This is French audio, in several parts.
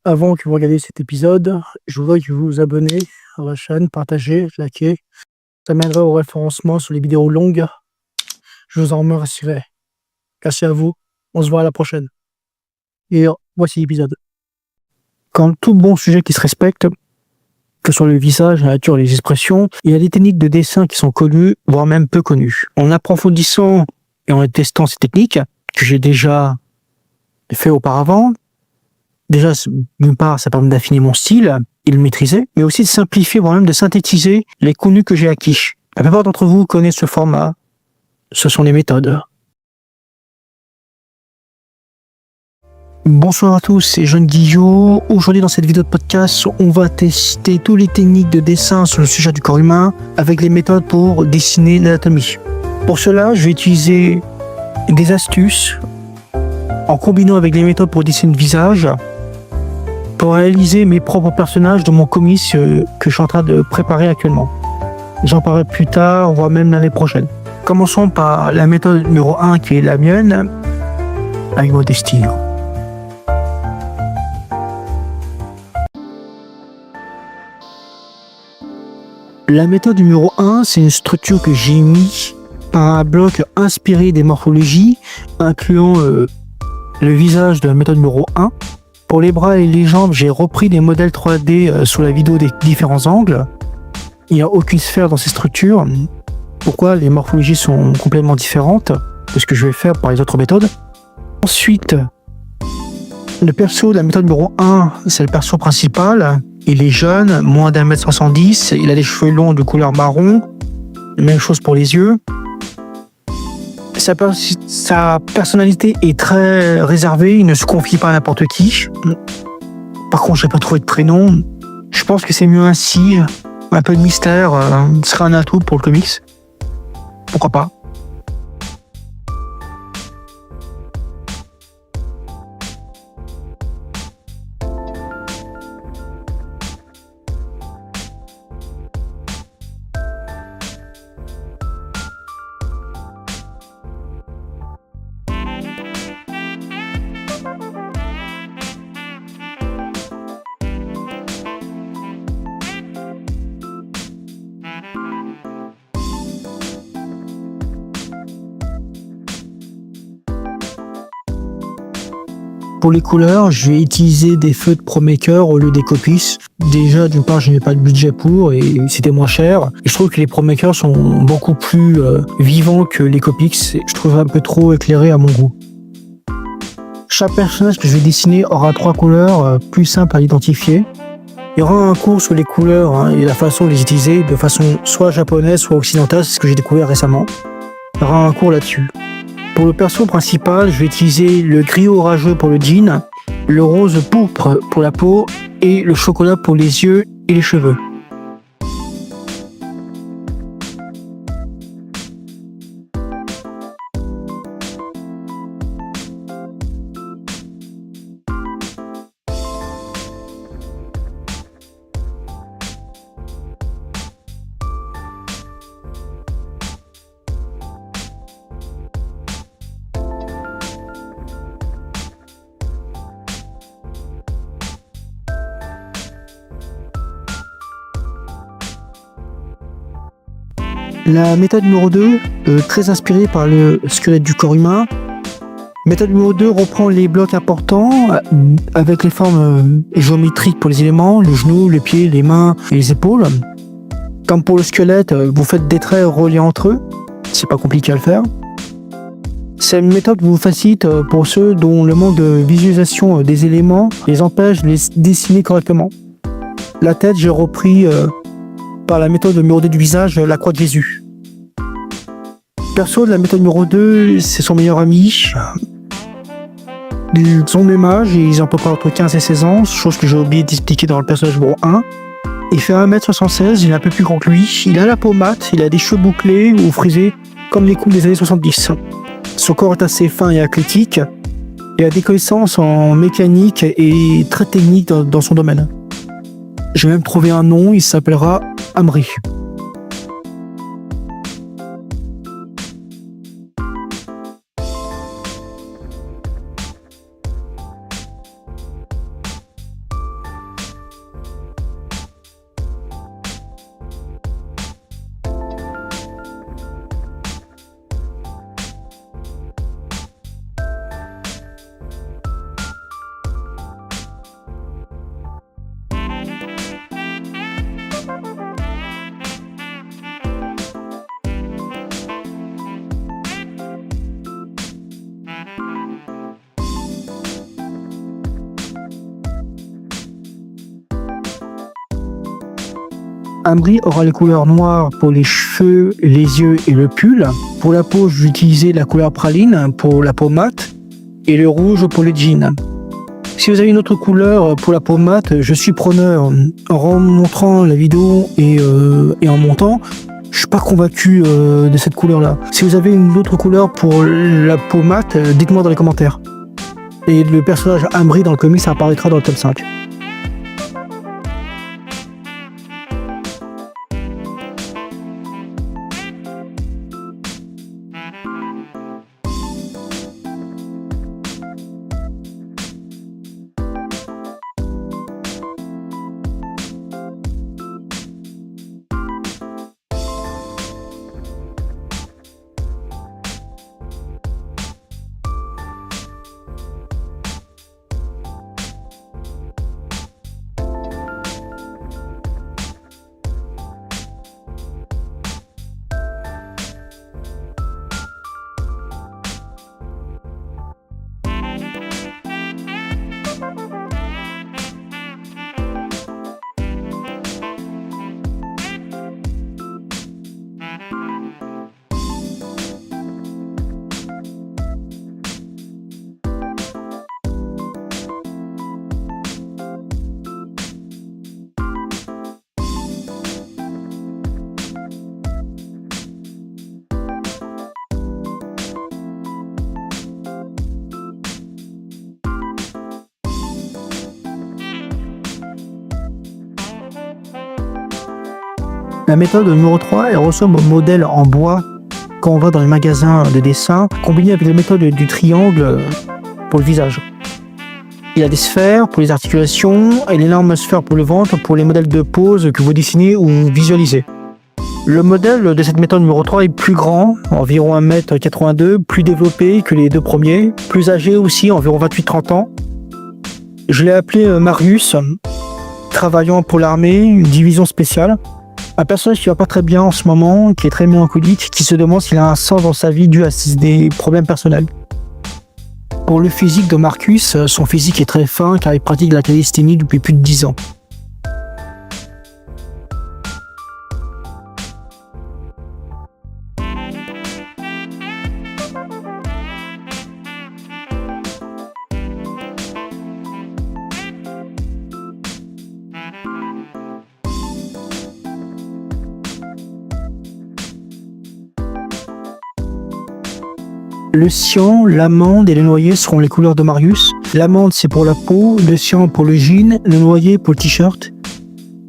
Avant que vous regardiez cet épisode, je voudrais que vous vous abonnez à la chaîne, partagez, likez. Ça m'aiderait au référencement sur les vidéos longues. Je vous en remercierai. Merci à vous. On se voit à la prochaine. Et voici l'épisode. Comme tout bon sujet qui se respecte, que sur le visage, la nature et les expressions, il y a des techniques de dessin qui sont connues, voire même peu connues. En approfondissant et en testant ces techniques, que j'ai déjà fait auparavant, déjà, d'une part, ça permet d'affiner mon style et de le maîtriser, mais aussi de simplifier, voire même de synthétiser les contenus que j'ai acquis. La plupart d'entre vous connaissent ce format. Ce sont les méthodes. Bonsoir à tous, c'est Jean Guillot. Aujourd'hui, dans cette vidéo de podcast, on va tester toutes les techniques de dessin sur le sujet du corps humain avec les méthodes pour dessiner l'anatomie. Pour cela, je vais utiliser des astuces en combinant avec les méthodes pour dessiner le visage pour réaliser mes propres personnages de mon comics que je suis en train de préparer actuellement. J'en parlerai plus tard, voire même l'année prochaine. Commençons par la méthode numéro 1 qui est la mienne, avec modestie. La méthode numéro 1, c'est une structure que j'ai mis par un bloc inspiré des morphologies, incluant le visage de la méthode numéro 1. Pour les bras et les jambes, j'ai repris des modèles 3D sur la vidéo des différents angles. Il n'y a aucune sphère dans ces structures. Pourquoi? Les morphologies sont complètement différentes de ce que je vais faire par les autres méthodes. Ensuite, le perso de la méthode numéro 1, c'est le perso principal. Il est jeune, moins d'1m70, il a des cheveux longs de couleur marron. Même chose pour les yeux. Sa personnalité est très réservée, il ne se confie pas à n'importe qui. Par contre, je n'ai pas trouvé de prénom. Je pense que c'est mieux ainsi. Un peu de mystère sera un atout pour le comics. Pourquoi pas? Pour les couleurs, je vais utiliser des feux de ProMaker au lieu des Copics. Déjà, d'une part, je n'ai pas de budget pour et c'était moins cher. Et je trouve que les ProMaker sont beaucoup plus vivants que les Copics. Je trouve un peu trop éclairé à mon goût. Chaque personnage que je vais dessiner aura 3 couleurs plus simples à identifier. Il y aura un cours sur les couleurs et la façon de les utiliser de façon soit japonaise, soit occidentale. C'est ce que j'ai découvert récemment. Il y aura un cours là-dessus. Pour le perso principal, je vais utiliser le gris orageux pour le jean, le rose pourpre pour la peau et le chocolat pour les yeux et les cheveux. La méthode numéro 2, très inspirée par le squelette du corps humain. Méthode numéro 2 reprend les blocs importants avec les formes géométriques pour les éléments, les genoux, les pieds, les mains et les épaules. Comme pour le squelette, vous faites des traits reliés entre eux. C'est pas compliqué à le faire. Cette méthode vous facilite pour ceux dont le manque de visualisation des éléments les empêche de les dessiner correctement. La tête, j'ai repris par la méthode numéro 2 du visage, la croix de Jésus. Perso de la méthode numéro 2, c'est son meilleur ami. Ils ont le même âge et ils ont à peu près entre 15 et 16 ans, chose que j'ai oublié d'expliquer dans le personnage numéro 1. Il fait 1m76, il est un peu plus grand que lui. Il a la peau mate, il a des cheveux bouclés ou frisés comme les coupes des années 70. Son corps est assez fin et athlétique. Il a des connaissances en mécanique et très technique dans son domaine. J'ai même trouvé un nom, il s'appellera Amri. Ambry aura les couleurs noires pour les cheveux, les yeux et le pull. Pour la peau, je vais utiliser la couleur praline pour la peau mate et le rouge pour les jeans. Si vous avez une autre couleur pour la peau mate, je suis preneur. En montrant la vidéo et en montant, je suis pas convaincu de cette couleur-là. Si vous avez une autre couleur pour la peau mate, dites-moi dans les commentaires. Et le personnage Ambry dans le comics, ça apparaîtra dans le top 5. La méthode numéro 3, elle ressemble au modèle en bois quand on va dans les magasins de dessin, combiné avec la méthode du triangle pour le visage. Il y a des sphères pour les articulations et l'énorme sphère pour le ventre pour les modèles de pose que vous dessinez ou visualisez. Le modèle de cette méthode numéro 3 est plus grand, environ 1m82, plus développé que les deux premiers, plus âgé aussi, environ 28-30 ans. Je l'ai appelé Marius, travaillant pour l'armée, une division spéciale. Un personnage qui va pas très bien en ce moment, qui est très mélancolique, qui se demande s'il a un sens dans sa vie dû à des problèmes personnels. Pour le physique de Marcus, son physique est très fin car il pratique la calisthénie depuis plus de 10 ans. Le cyan, l'amande et le noyer seront les couleurs de Marius. L'amande c'est pour la peau, le cyan pour le jean, le noyer pour le t-shirt.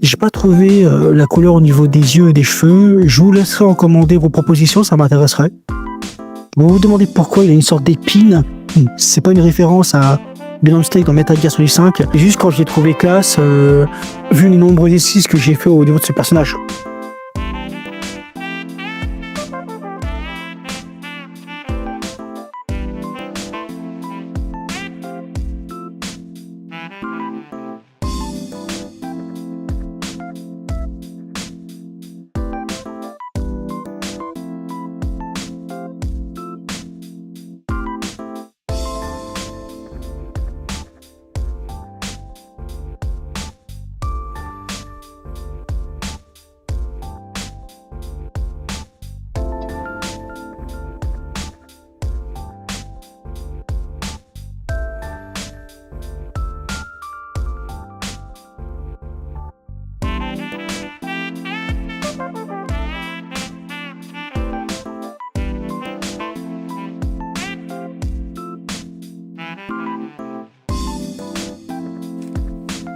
J'ai pas trouvé la couleur au niveau des yeux et des cheveux. Je vous laisserai en commander vos propositions, ça m'intéresserait. Vous vous demandez pourquoi il a une sorte d'épine. C'est pas une référence à Venom Steak dans Metal Gear Solid 5. C'est juste quand je l'ai trouvé classe, vu les nombreux exercices que j'ai fait au niveau de ce personnage.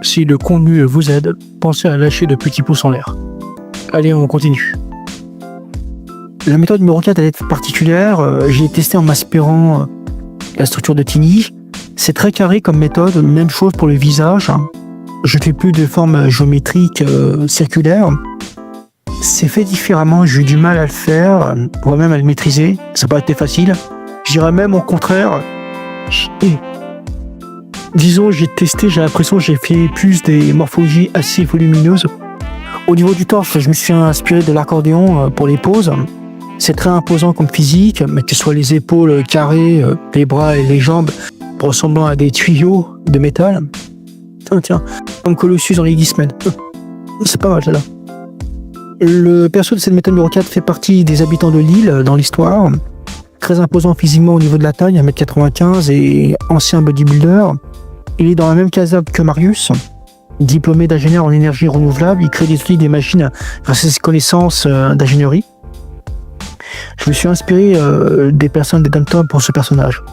Si le contenu vous aide, pensez à lâcher de petits pouces en l'air. Allez, on continue. La méthode numéro 4 elle est particulière. J'ai testé en m'inspirant la structure de Tiny. C'est très carré comme méthode, même chose pour le visage. Je ne fais plus de formes géométriques circulaires. C'est fait différemment, j'ai eu du mal à le faire, voire même à le maîtriser. Ça n'a pas été facile. Je dirais même au contraire. Disons, j'ai testé, j'ai l'impression que j'ai fait plus des morphologies assez volumineuses. Au niveau du torse, je me suis inspiré de l'accordéon pour les poses. C'est très imposant comme physique, mais que ce soit les épaules carrées, les bras et les jambes ressemblant à des tuyaux de métal. Tiens, comme Colossus dans les X-Men. C'est pas mal, celle-là. Le perso de cette méthode numéro 4 fait partie des habitants de l'île dans l'histoire. Très imposant physiquement au niveau de la taille, 1m95 et ancien bodybuilder. Il est dans la même caserne que Marius. Diplômé d'ingénieur en énergie renouvelable, il crée des outils, des machines grâce à ses connaissances d'ingénierie. Je me suis inspiré des personnes des dom-toms pour ce personnage.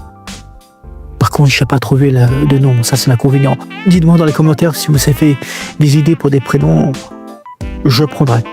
Par contre, je ne sais pas trouver de nom, ça c'est l'inconvénient. Dites-moi dans les commentaires si vous avez des idées pour des prénoms, je prendrai.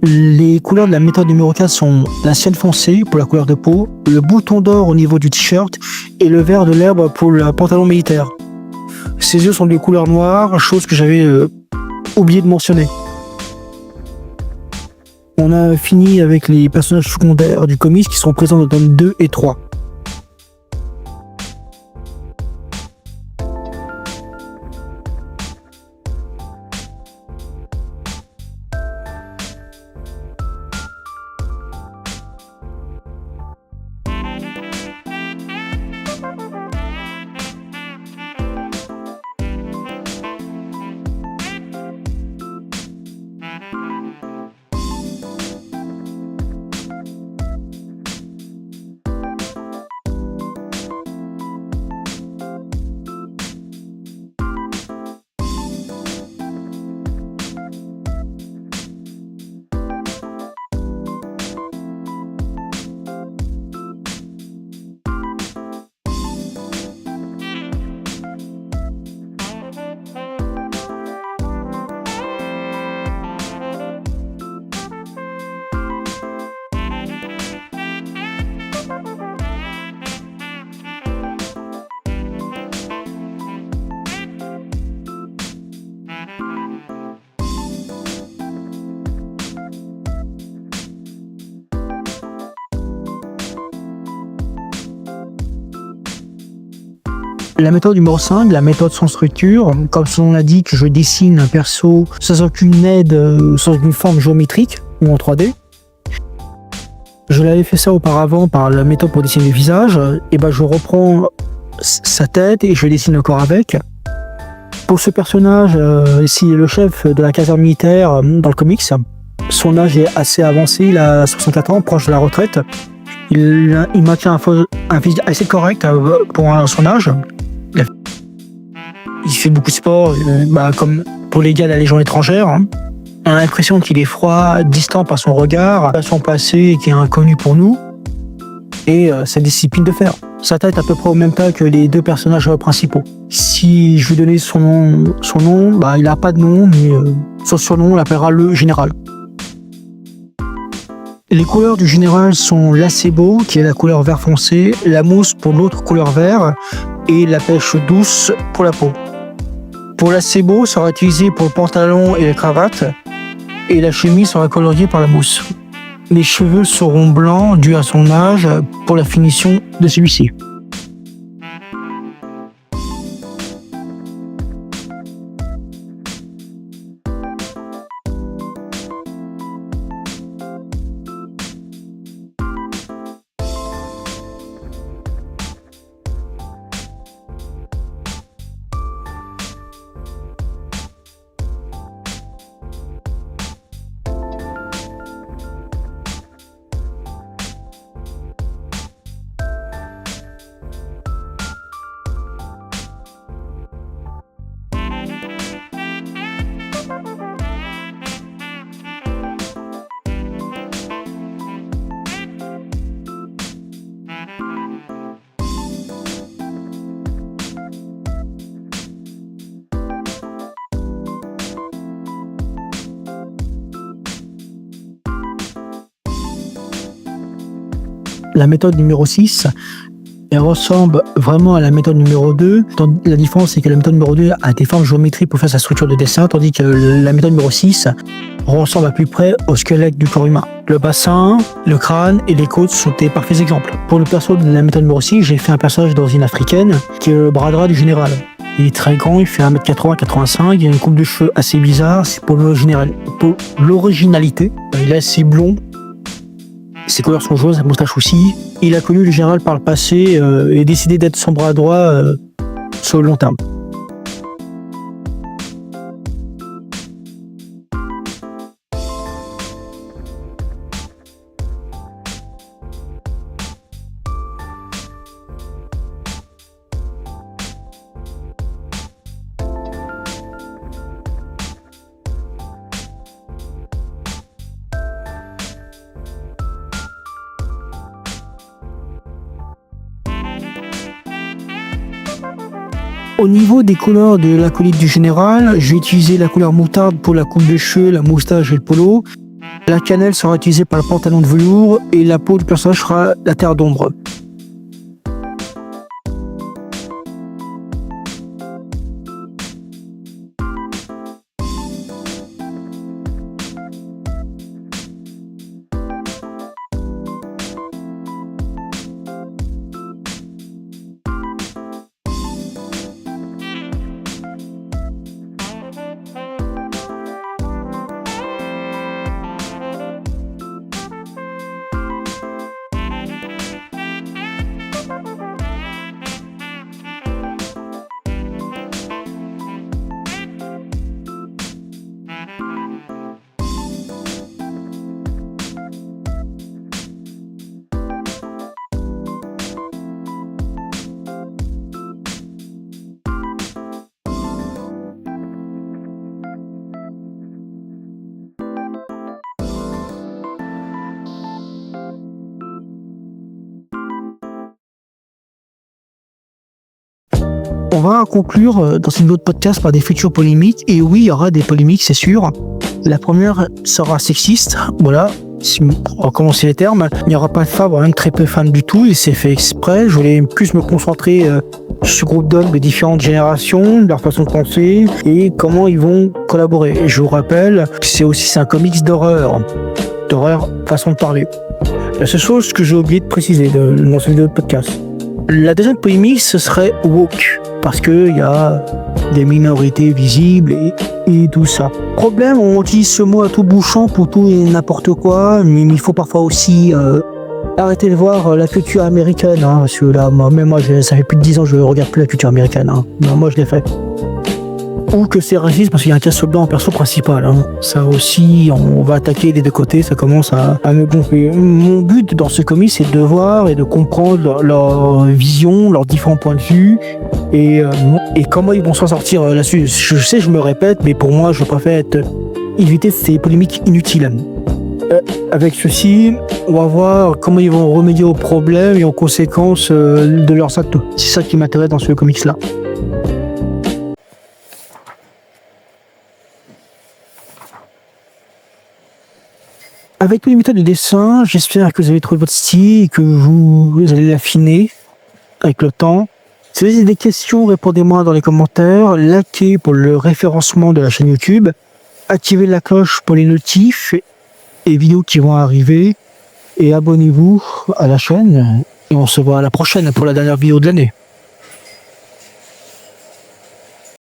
Les couleurs de la méthode numéro 4 sont la ciel foncé pour la couleur de peau, le bouton d'or au niveau du t-shirt et le vert de l'herbe pour le pantalon militaire. Ses yeux sont de couleur noire, chose que j'avais oublié de mentionner. On a fini avec les personnages secondaires du comics qui sont présents dans le tome 2 et 3. La méthode numéro 5, la méthode sans structure, comme son nom l'indique, je dessine un perso sans aucune aide, sans aucune forme géométrique ou en 3D. Je l'avais fait ça auparavant par la méthode pour dessiner le visage, et ben je reprends sa tête et je dessine le corps avec. Pour ce personnage, ici le chef de la caserne militaire dans le comics, son âge est assez avancé, il a 64 ans, proche de la retraite. Il maintient un physique assez correct pour son âge. Il fait beaucoup de sport, comme pour les gars de la Légion étrangère. On a l'impression qu'il est froid, distant par son regard, par son passé qui est inconnu pour nous, et sa discipline de fer. Sa tête est à peu près au même tas que les deux personnages principaux. Si je lui donnais son nom, il n'a pas de nom, mais son surnom, on l'appellera le général. Les couleurs du général sont l'acebo, qui est la couleur vert foncé, la mousse pour l'autre couleur vert, et la pêche douce pour la peau. Pour l'acebo, sera utilisé pour le pantalon et la cravate, et la chemise sera coloriée par la mousse. Les cheveux seront blancs dû à son âge pour la finition de celui-ci. La méthode numéro 6, elle ressemble vraiment à la méthode numéro 2. La différence, c'est que la méthode numéro 2 a des formes géométriques pour faire sa structure de dessin, tandis que la méthode numéro 6 ressemble à plus près au squelette du corps humain. Le bassin, le crâne et les côtes sont des parfaits exemples. Pour le perso de la méthode numéro 6, j'ai fait un personnage d'origine africaine qui est le bras droit du général. Il est très grand, il fait 1m80-85, il a une coupe de cheveux assez bizarre, c'est pour l'originalité. Il est assez blond, ses couleurs sont jaunes, sa moustache aussi. Il a connu le général par le passé et décidé d'être son bras droit sur le long terme. Au niveau des couleurs de l'acolyte du général, je vais utiliser la couleur moutarde pour la coupe de cheveux, la moustache et le polo. La cannelle sera utilisée par le pantalon de velours et la peau du personnage sera la terre d'ombre. On va conclure dans une autre podcast par des futures polémiques. Et oui, il y aura des polémiques, c'est sûr. La première sera sexiste, voilà. Si on va commencer les termes. Il n'y aura pas de femmes, même très peu de femmes du tout. Et c'est fait exprès. Je voulais plus me concentrer sur ce groupe d'hommes de différentes générations, leur façon de penser et comment ils vont collaborer. Et je vous rappelle que c'est un comics d'horreur façon de parler. La seule chose que j'ai oublié de préciser dans cette vidéo de podcast. La deuxième polémique, ce serait woke, parce qu'il y a des minorités visibles et tout ça. Problème, on utilise ce mot à tout bouchon pour tout et n'importe quoi, mais il faut parfois aussi arrêter de voir la culture américaine, hein, parce que là, moi, ça fait plus de 10 ans que je ne regarde plus la culture américaine. Hein. Non, moi, je l'ai fait. Ou que c'est raciste parce qu'il y a un casse blanc en perso principal. Hein. Ça aussi, on va attaquer des deux côtés, ça commence à me gonfler. Mon but dans ce comics, c'est de voir et de comprendre leur vision, leurs différents points de vue et comment ils vont s'en sortir là-dessus. Je sais, je me répète, mais pour moi, je préfère éviter ces polémiques inutiles. Avec ceci, on va voir comment ils vont remédier aux problèmes et aux conséquences de leurs actes. C'est ça qui m'intéresse dans ce comics-là. Avec les méthodes de dessin, j'espère que vous avez trouvé votre style et que vous allez l'affiner avec le temps. Si vous avez des questions, répondez-moi dans les commentaires. Likez pour le référencement de la chaîne YouTube. Activez la cloche pour les notifs et vidéos qui vont arriver. Et abonnez-vous à la chaîne. Et on se voit à la prochaine pour la dernière vidéo de l'année.